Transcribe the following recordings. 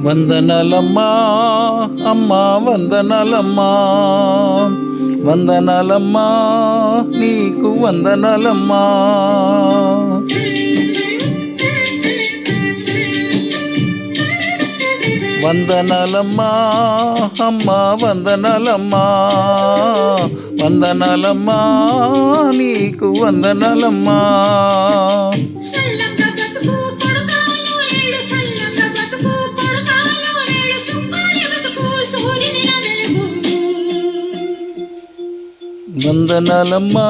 వందనాలమ్మా అమ్మా వందనాలమ్మా వందనాలమ్మా నీకు వందనాలమ్మా. వందనాలమ్మా అమ్మా వందనాలమ్మా వందనాలమ్మా నీకు వందనాలమ్మా. వందనాలమ్మా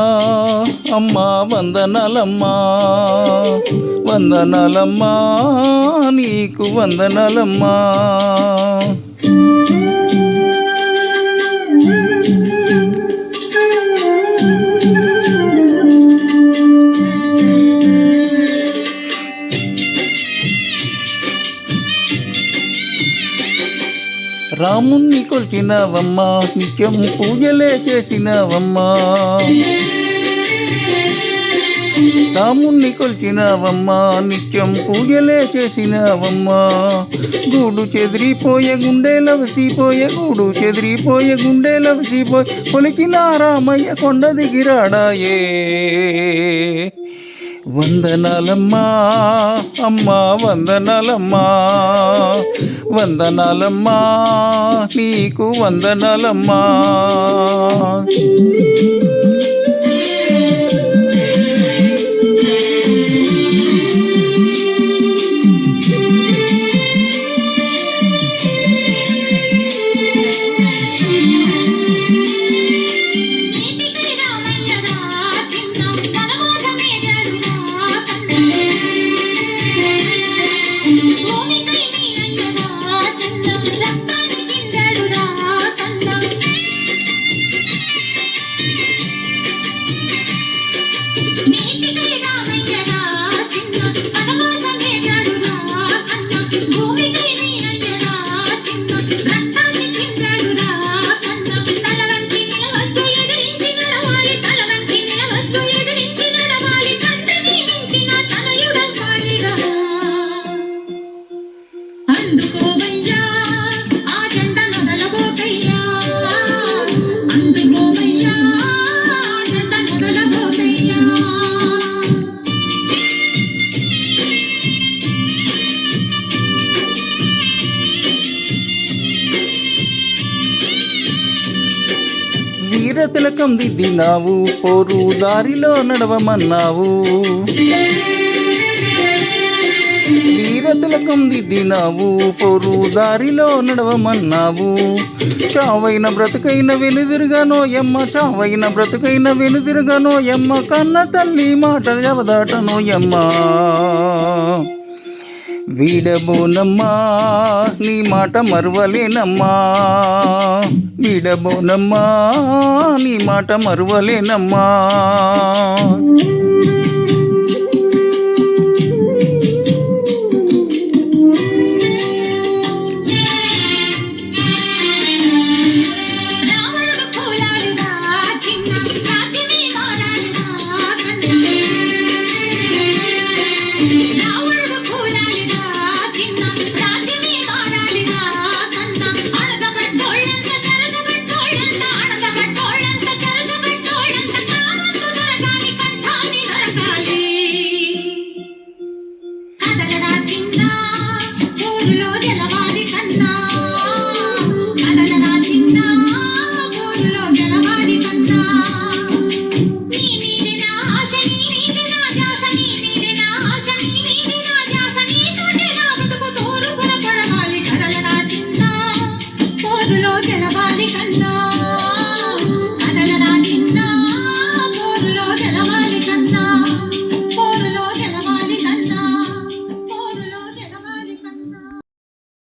అమ్మా వందనాలమ్మా వందనాలమ్మా నీకు వందనాలమ్మా. రాముణ్ణి కొలిచినవమ్మా నిత్యం పూజలే చేసినవమ్మా. రాముణ్ణి కొలిచినవమ్మా నిత్యం పూజలే చేసినవమ్మా. గూడు చెదిరిపోయే గుండెల వసిపోయే గూడు చెదిరిపోయే గుండెల వసిపోయే కొలిచిన రామయ్య కొండ దిగిరాడాయే. వందనాలమ్మా అమ్మా వందనాలమ్మా వందనాలమ్మా నీకు వందనాలమ్మా. వీరతిలకం దిద్దినావు పోరు దారిలో నడవమన్నావు. వీరతిలకం దిద్దినావు పోరు దారిలో నడవమన్నావు. చావైన బ్రతుకైన వెనుదిరుగనోయమ్మ చావైన బ్రతుకైన వెనుదిరుగనోయమ్మ కన్న తల్లి మాట జవదాటనోయమ్మ. వీడబోనమ్మా నీ మాట మరువలేనమ్మా వీడబోనమ్మా నీ మాట మరువలేనమ్మా. గెలవాలి కన్నా